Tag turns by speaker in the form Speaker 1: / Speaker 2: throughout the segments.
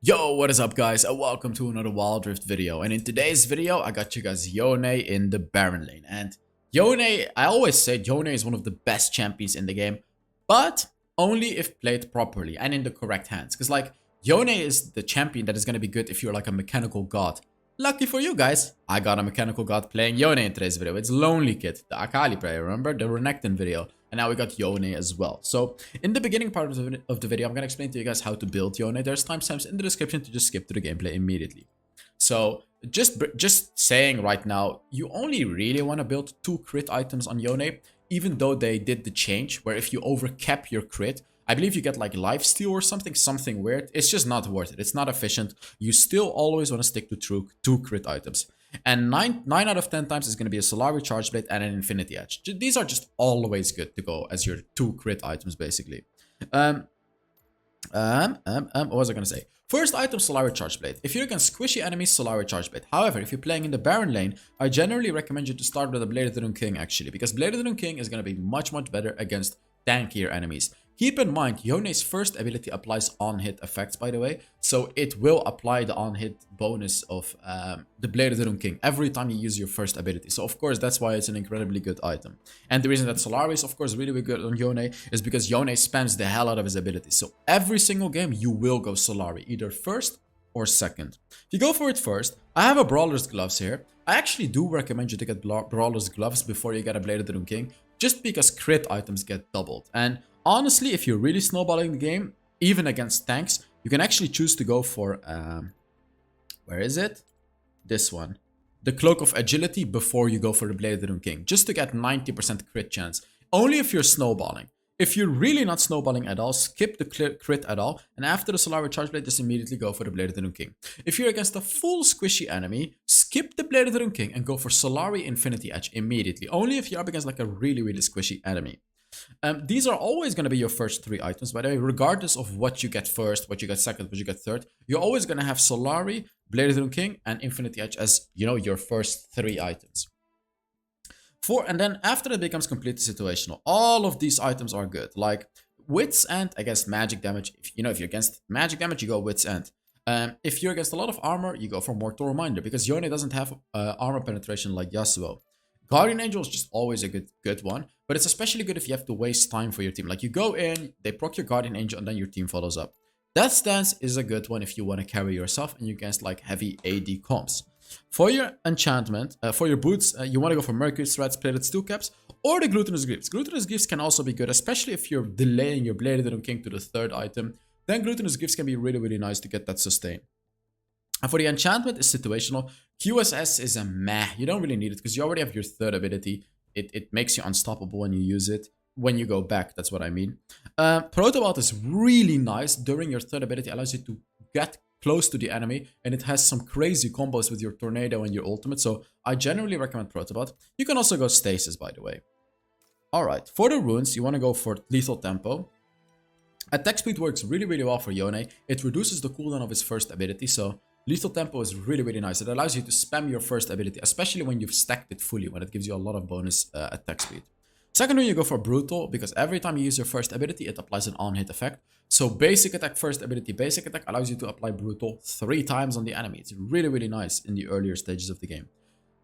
Speaker 1: Yo, what is up guys, and welcome to another Wild Rift video. And in today's video, I got you guys Yone in the Baron lane. And Yone, I always say Yone is one of the best champions in the game, but only if played properly and in the correct hands. Because like, Yone is the champion that is going to be good if you're like a mechanical god. Lucky for you guys, I got a mechanical god playing Yone in today's video. It's Lonely Kid, the Akali player, remember? The Renekton video. And now we got Yone as well. So in the beginning part of the video, I'm going to explain to you guys how to build Yone. There's timestamps in the description to just skip to the gameplay immediately. So just saying right now, you only really want to build 2 crit items on Yone, even though they did the change where if you overcap your crit, I believe you get like lifesteal or something weird. It's just not worth it. It's not efficient. You still always want to stick to 2 crit items. And 9 out of 10 times is going to be a Solari Charge Blade and an Infinity Edge. These are just always good to go as your 2 crit items, basically. What was I going to say? First item, Solari Charge Blade. If you're against squishy enemies, Solari Charge Blade. However, if you're playing in the Baron lane, I generally recommend you to start with a Blade of the Rune King, actually. Because Blade of the Rune King is going to be much better against tankier enemies. Keep in mind, Yone's first ability applies on-hit effects, by the way. So it will apply the on-hit bonus of the Blade of the Rune King every time you use your first ability. So of course, that's why it's an incredibly good item. And the reason that Solari is, of course, really good on Yone is because Yone spams the hell out of his abilities. So every single game, you will go Solari, either first or second. If you go for it first, I have a Brawler's Gloves here. I actually do recommend you to get Brawler's Gloves before you get a Blade of the Rune King, just because crit items get doubled. And honestly, if you're really snowballing the game, even against tanks, you can actually choose to go for, where is it? This one. The Cloak of Agility before you go for the Blade of the Rune King, just to get 90% crit chance. Only if you're snowballing. If you're really not snowballing at all, skip the crit at all, and after the Solari Charge Blade, just immediately go for the Blade of the Rune King. If you're against a full squishy enemy, skip the Blade of the Rune King and go for Solari Infinity Edge immediately. Only if you're up against like a really squishy enemy. These are always going to be your first 3 items, by the way, regardless of what you get first, what you get second, what you get third. You're always going to have Solari, Blade of the Rune King, and Infinity Edge as, you know, your first 3 items. And then after it becomes completely situational, all of these items are good. Like Wits End against magic damage. If you're against magic damage, you go Wits End. If you're against a lot of armor, you go for Mortal Reminder, because Yone doesn't have armor penetration like Yasuo. Guardian Angel is just always a good one, but it's especially good if you have to waste time for your team. Like you go in, they proc your Guardian Angel, and then your team follows up. That stance is a good one if you want to carry yourself and you're against like heavy AD comps. For your enchantment, for your boots, you want to go for Mercury's Threads, Plated Steel Caps, or the Glutinous Greaves. Glutinous Greaves can also be good, especially if you're delaying your Blade of the Rune King to the 3rd item. Then Glutinous Greaves can be really nice to get that sustain. And for the enchantment, it's situational. QSS is a meh. You don't really need it because you already have your 3rd ability. It makes you unstoppable when you use it. When you go back, that's what I mean. Protobot is really nice. During your 3rd ability, allows you to get close to the enemy, and it has some crazy combos with your Tornado and your ultimate. So I generally recommend Protobot. You can also go Stasis, by the way. Alright, for the runes, you want to go for Lethal Tempo. Attack speed works really well for Yone. It reduces the cooldown of his first ability, so Lethal Tempo is really nice. It allows you to spam your first ability, especially when you've stacked it fully, when it gives you a lot of bonus attack speed. Second one, you go for Brutal, because every time you use your first ability, it applies an on-hit effect. So basic attack, first ability, basic attack allows you to apply Brutal 3 times on the enemy. It's really nice in the earlier stages of the game.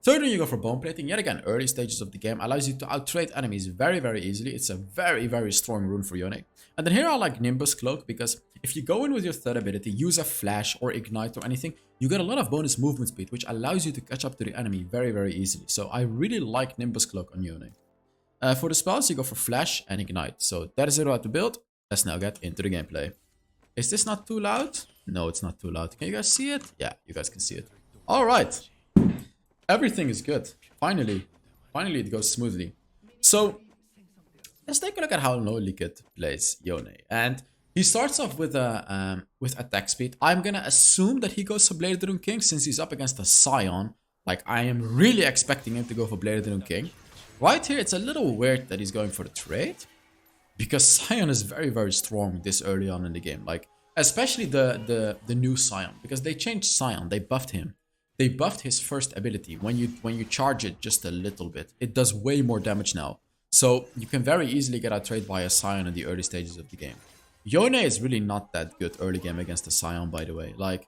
Speaker 1: Third one, you go for Bone Plating. Yet again, early stages of the game allows you to out-trade enemies very easily. It's a very strong rune for Yone. And then here I like Nimbus Cloak, because if you go in with your 3rd ability, use a Flash or Ignite or anything, you get a lot of bonus movement speed, which allows you to catch up to the enemy very easily. So I really like Nimbus Cloak on Yone. For the spells, you go for Flash and Ignite. So that is it how to build. Let's now get into the gameplay. Is this not too loud? No, it's not too loud. Can you guys see it? Yeah, you guys can see it. Alright. Everything is good. Finally it goes smoothly. So let's take a look at how Lonely Kid plays Yone. And he starts off with attack speed. I'm gonna assume that he goes for Blade of the Rune King since he's up against a Scion. Like, I am really expecting him to go for Blade of the Rune King. Right here, it's a little weird that he's going for the trade, because Scion is very strong this early on in the game. Like, especially the new Scion, because they changed Scion. They buffed him. They buffed his first ability. When you charge it just a little bit, it does way more damage now. So you can very easily get out-traded by a Scion in the early stages of the game. Yone is really not that good early game against the Scion, by the way. Like,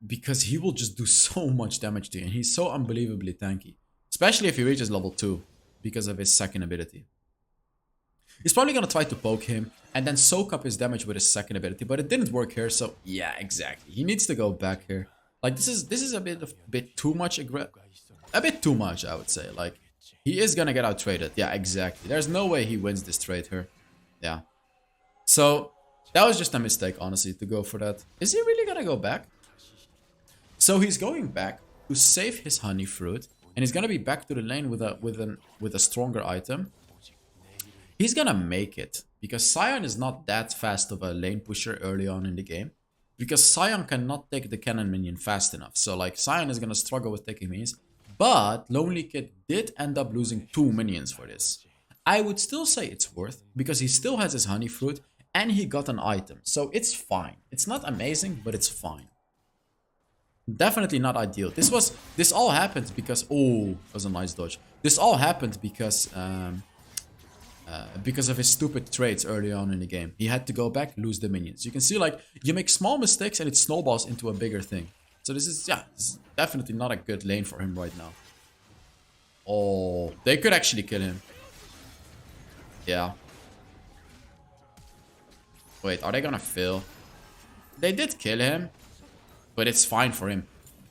Speaker 1: because he will just do so much damage to you, and he's so unbelievably tanky. Especially if he reaches level 2, because of his second ability. He's probably gonna try to poke him, and then soak up his damage with his second ability, but it didn't work here, so yeah, exactly. He needs to go back here. Like, this is a bit too much a bit too much, I would say. Like, he is gonna get out traded. Yeah, exactly. There's no way he wins this trade here. Yeah. So, that was just a mistake, honestly, to go for that. Is he really gonna go back? So he's going back to save his honey fruit, and he's gonna be back to the lane with a stronger item. He's gonna make it, because Scion is not that fast of a lane pusher early on in the game. Because Scion cannot take the cannon minion fast enough. So like Scion is gonna struggle with taking minions. But Lonely Kid did end up losing 2 minions for this. I would still say it's worth, because he still has his honey fruit and he got an item. So it's fine. It's not amazing, but it's fine. Definitely not ideal. This all happened because, oh, that was a nice dodge. This all happened because of his stupid trades early on in the game. He had to go back, lose the minions. You can see, like, you make small mistakes and it snowballs into a bigger thing. So this is definitely not a good lane for him right now. Oh, they could actually kill him. Yeah. Wait, are they gonna fill? They did kill him, but it's fine for him.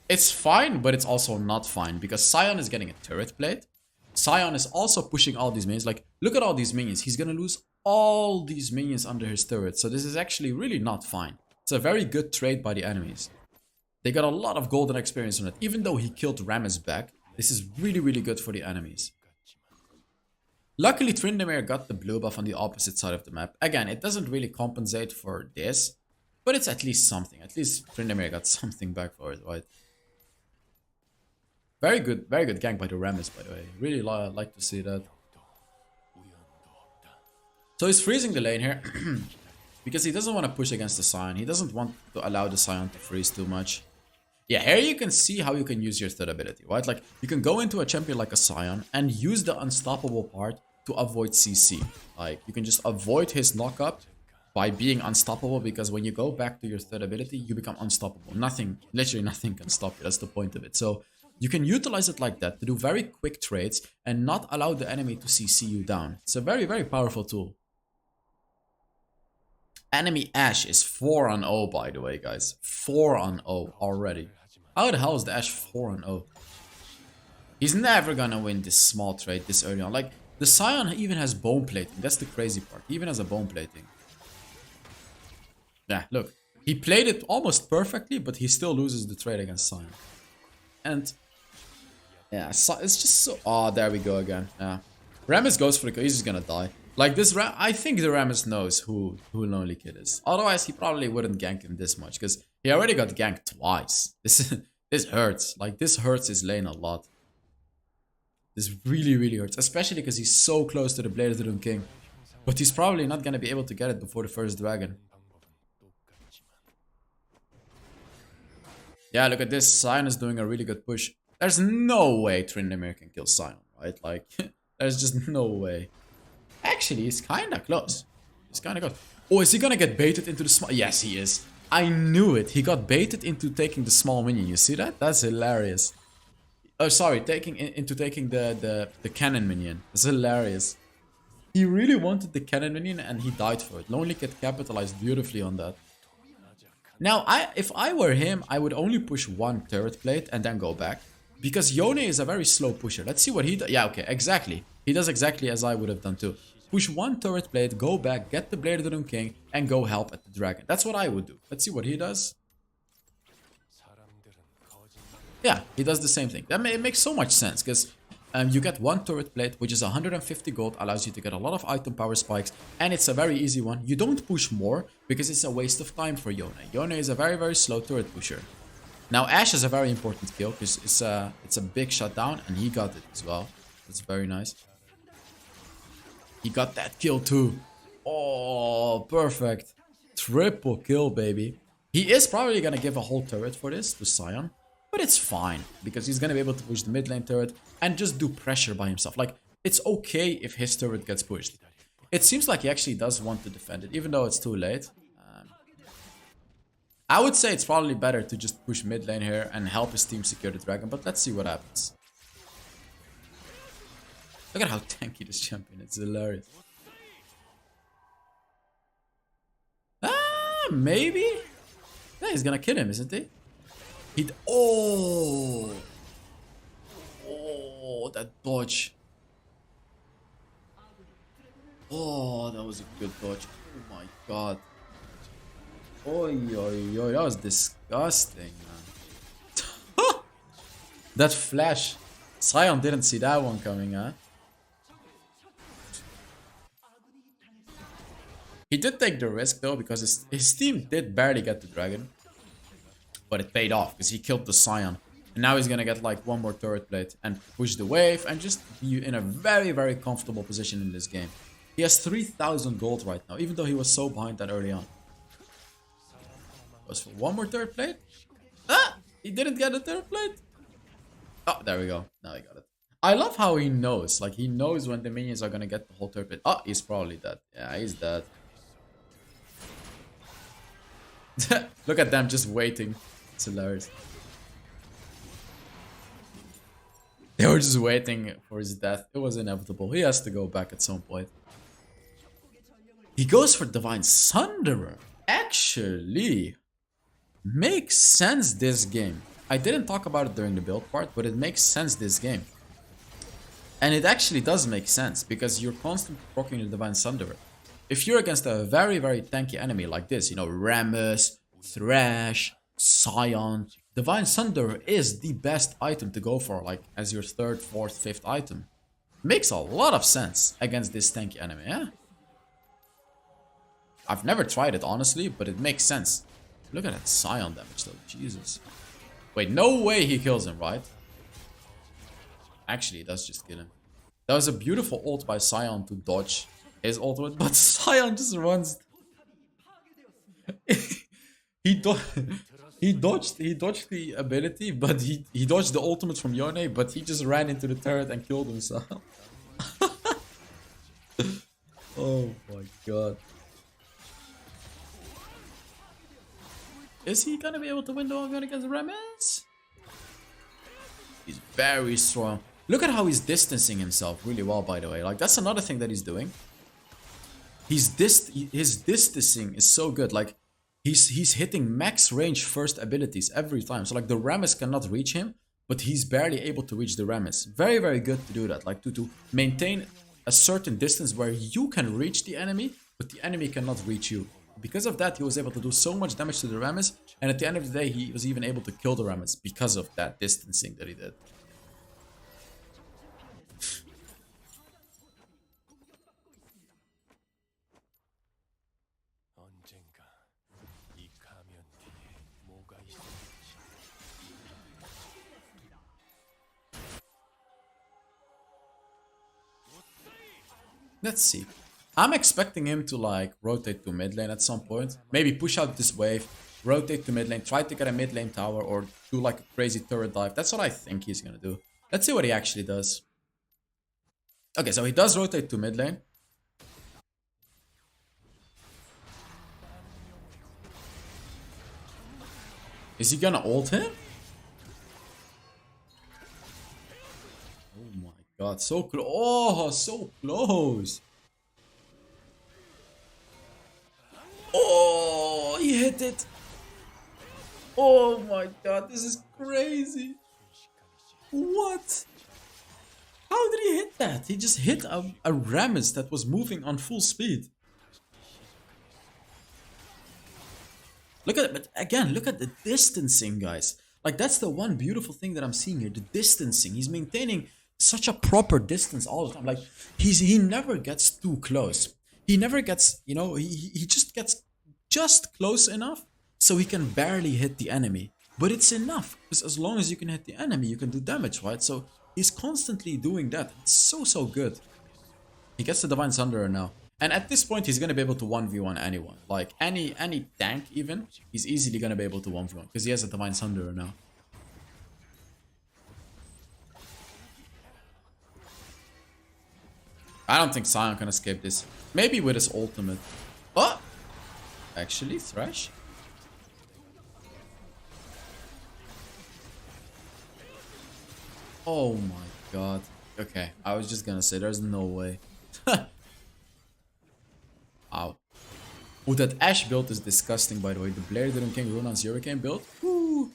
Speaker 1: It's fine, but it's also not fine, because Scion is getting a turret plate. Scion is also pushing all these minions. Like, look at all these minions. He's gonna lose all these minions under his turret. So this is actually really not fine. It's a very good trade by the enemies. They got a lot of golden experience on it. Even though he killed Rammus back, this is really, really good for the enemies. Luckily, Tryndamere got the blue buff on the opposite side of the map. Again, it doesn't really compensate for this, but it's at least something. At least Tryndamere got something back for it, right? Very good gank by the Rammus, by the way. Really like to see that. So he's freezing the lane here. Because he doesn't want to push against the Scion. He doesn't want to allow the Scion to freeze too much. Yeah, here you can see how you can use your third ability, right? Like, you can go into a champion like a Scion and use the unstoppable part to avoid CC. Like, you can just avoid his knockup by being unstoppable, because when you go back to your third ability, you become unstoppable. Nothing, literally nothing can stop you. That's the point of it. So you can utilize it like that to do very quick trades and not allow the enemy to CC you down. It's a very, very powerful tool. Enemy Ashe is 4-0, by the way, guys. 4-0 already. How the hell is the Ashe 4-0? He's never gonna win this small trade this early on. Like, the Scion even has bone plating. That's the crazy part. He even has a bone plating. Yeah, look. He played it almost perfectly, but he still loses the trade against Scion. And yeah, it's just so... Oh, there we go again. Yeah. Rammus goes for the kill. He's just gonna die. Like, this I think the Rammus knows who Lonely Kid is. Otherwise, he probably wouldn't gank him this much, because he already got ganked twice. This hurts. Like, this hurts his lane a lot. This really, really hurts. Especially because he's so close to the Blade of the Doom King. But he's probably not gonna be able to get it before the first dragon. Yeah, look at this. Scion is doing a really good push. There's no way Tryndamere can kill Scion, right? Like, there's just no way. Actually, he's kinda close. He's kinda close. Oh, is he gonna get baited into the small... Yes, he is. I knew it. He got baited into taking the small minion. You see that? That's hilarious. Oh, sorry. Into taking the cannon minion. It's hilarious. He really wanted the cannon minion and he died for it. Lonely Kid capitalized beautifully on that. Now, if I were him, I would only push one turret plate and then go back. Because Yone is a very slow pusher. Let's see what he does. Yeah, okay, exactly. He does exactly as I would have done too. Push one turret plate, go back, get the Blade of the Doom King, and go help at the dragon. That's what I would do. Let's see what he does. Yeah, he does the same thing. It makes so much sense, because you get one turret plate, which is 150 gold, allows you to get a lot of item power spikes, and it's a very easy one. You don't push more, because it's a waste of time for Yone. Yone is a very, very slow turret pusher. Now, Ashe is a very important kill, because it's a big shutdown, and he got it as well. That's very nice. He got that kill too. Oh, perfect. Triple kill, baby. He is probably gonna give a whole turret for this to Scion, but it's fine, because he's gonna be able to push the mid lane turret and just do pressure by himself. Like, it's okay if his turret gets pushed. It seems like he actually does want to defend it, even though it's too late. I would say it's probably better to just push mid lane here and help his team secure the dragon, but let's see what happens. Look at how tanky this champion is, it's hilarious. Maybe? Yeah, he's gonna kill him, isn't he? Oh! Oh, that dodge. Oh, that was a good dodge. Oh my god. Oi, oi, oi, that was disgusting, man. That flash. Sion didn't see that one coming, huh? He did take the risk though, because his team did barely get the dragon. But it paid off, because he killed the Sion. And now he's gonna get like one more turret plate and push the wave and just be in a very, very comfortable position in this game. He has 3,000 gold right now, even though he was so behind that early on. Was for one more turret plate? Ah! He didn't get a turret plate? Oh, there we go. Now he got it. I love how he knows. Like, he knows when the minions are gonna get the whole turret plate. Oh, he's probably dead. Yeah, he's dead. Look at them just waiting. It's hilarious. They were just waiting for his death. It was inevitable. He has to go back at some point. He goes for Divine Sunderer. Actually, makes sense this game. I didn't talk about it during the build part, but it makes sense this game. And it actually does make sense, because you're constantly proccing the Divine Sunderer. If you're against a very, very tanky enemy like this, you know, Rammus, Thresh, Sion, Divine Sunderer is the best item to go for, like, as your third, fourth, fifth item. Makes a lot of sense against this tanky enemy, yeah? I've never tried it, honestly, but it makes sense. Look at that Sion damage, though. Jesus. Wait, no way he kills him, right? Actually, it does just kill him. That was a beautiful ult by Sion to dodge his ultimate, but Sion just runs. he dodged the ability, but he dodged the ultimate from Yone, but he just ran into the turret and killed himself. Oh my god. Is he gonna be able to win the one against Rammus? He's very strong. Look at how he's distancing himself really well, by the way. Like, that's another thing that he's doing. His distancing is so good. Like, he's hitting max range first abilities every time. So, like, the Rammus cannot reach him, but he's barely able to reach the Rammus. Very, very good to do that. Like, to maintain a certain distance where you can reach the enemy, but the enemy cannot reach you. Because of that, he was able to do so much damage to the Rammus, and at the end of the day, he was even able to kill the Rammus because of that distancing that he did. Let's see. I'm expecting him to, like, rotate to mid lane at some point. Maybe push out this wave, rotate to mid lane, try to get a mid lane tower, or do like a crazy turret dive. That's what I think he's gonna do. Let's see what he actually does. Okay, so he does rotate to mid lane. Is he gonna ult him? Oh my god, so close. Oh, so close. Oh, he hit it. Oh my god, this is crazy. What? How did he hit that? He just hit a Rammus that was moving on full speed. Look at it, but again, look at the distancing, guys. Like, that's the one beautiful thing that I'm seeing here, the distancing. He's maintaining such a proper distance all the time. Like, he never gets too close. He never gets, you know, he just gets just close enough so he can barely hit the enemy. But it's enough, because as long as you can hit the enemy, you can do damage, right? So he's constantly doing that. It's so good. He gets the Divine Sunderer now. And at this point, he's going to be able to 1v1 anyone. Like, any tank even, he's easily going to be able to 1v1, because he has a Divine Sunderer now. I don't think Sion can escape this. Maybe with his ultimate. Oh! Actually, Thresh? Oh my god. Okay, I was just gonna say, there's no way. Ow. Oh, that Ashe build is disgusting, by the way. The Blair Didn't King Runan's Hurricane build. Woo.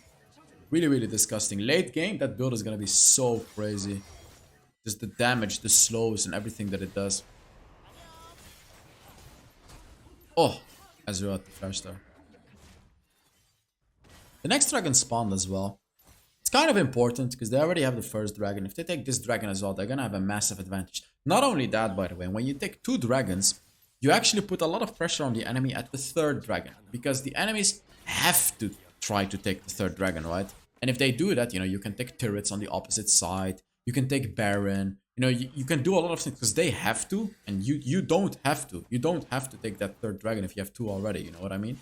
Speaker 1: Really, really disgusting. Late game, that build is gonna be so crazy. Just the damage, the slows, and everything that it does. Oh, Ezreal at the flash there. The next dragon spawned as well. It's kind of important because they already have the first dragon. If they take this dragon as well, they're gonna have a massive advantage. Not only that, by the way, when you take 2 dragons, you actually put a lot of pressure on the enemy at the 3rd dragon. Because the enemies have to try to take the 3rd dragon, right? And if they do that, you know, you can take turrets on the opposite side. You can take Baron. You know, you can do a lot of things because they have to. And you don't have to. You don't have to take that 3rd dragon if you have 2 already. You know what I mean?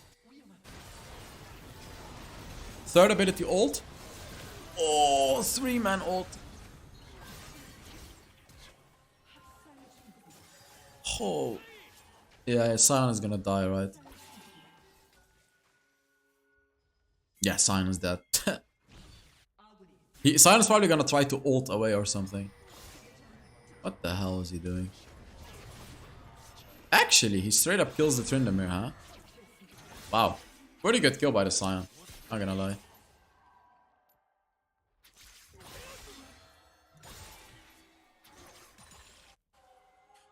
Speaker 1: 3rd ability ult. Oh, 3-man ult. Oh. Yeah, Sion is gonna die, right? Yeah, Sion is dead. Sion is probably gonna try to ult away or something. What the hell is he doing? Actually, he straight up kills the Tryndamere, huh? Wow. Pretty good kill by the Sion. Not gonna lie.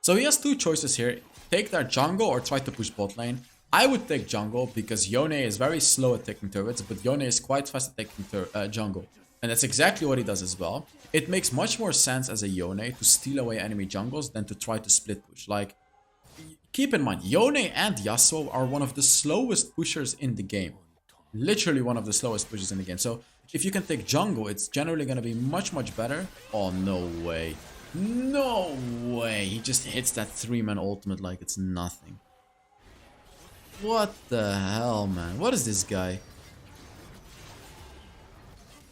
Speaker 1: So he has 2 choices here. Take their jungle or try to push bot lane. I would take jungle because Yone is very slow at taking turrets, but Yone is quite fast at taking jungle. And that's exactly what he does as well. It makes much more sense as a Yone to steal away enemy jungles than to try to split push. Like, keep in mind, Yone and Yasuo are one of the slowest pushers in the game. Literally one of the slowest pushers in the game. So if you can take jungle, it's generally going to be much, much better. Oh, no way. No way. He just hits that 3-man ultimate like it's nothing. What the hell, man? What is this guy?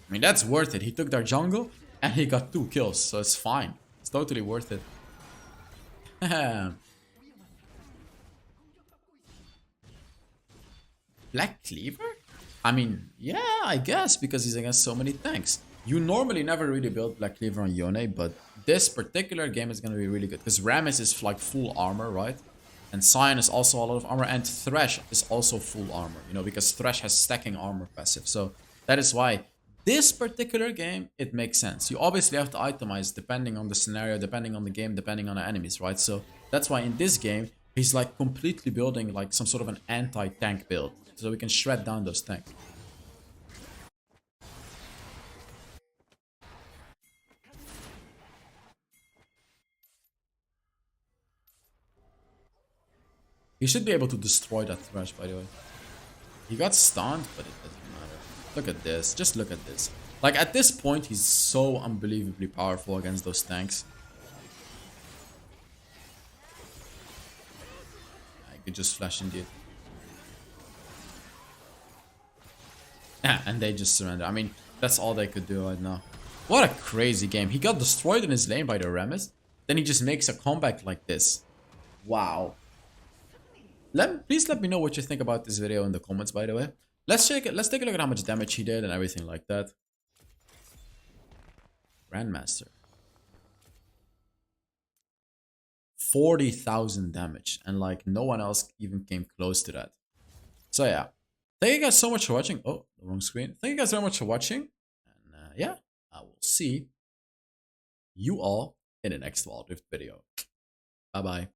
Speaker 1: I mean, that's worth it. He took their jungle and he got 2 kills, so it's fine. It's totally worth it. Black Cleaver? I mean, yeah, I guess, because he's against so many tanks. You normally never really build Black Cleaver on Yone, but this particular game is going to be really good. Because Rammus is like full armor, right? And Sion is also a lot of armor. And Thresh is also full armor, you know, because Thresh has stacking armor passive. So that is why this particular game, it makes sense. You obviously have to itemize depending on the scenario, depending on the game, depending on the enemies, right? So that's why in this game, he's like completely building like some sort of an anti-tank build. So we can shred down those tanks. He should be able to destroy that Thresh, by the way. He got stunned, but it doesn't matter. Look at this. Just look at this. Like, at this point, he's so unbelievably powerful against those tanks. I could just flash indeed. And they just surrender. I mean, that's all they could do right now. What a crazy game. He got destroyed in his lane by the Rammus. Then he just makes a comeback like this. Wow. Please let me know what you think about this video in the comments, by the way. Let's take a look at how much damage he did and everything like that. Grandmaster. 40,000 damage. And like no one else even came close to that. So yeah. Thank you guys so much for watching. Oh, the wrong screen. Thank you guys very much for watching. And yeah, I will see you all in the next Wild Rift video. Bye bye.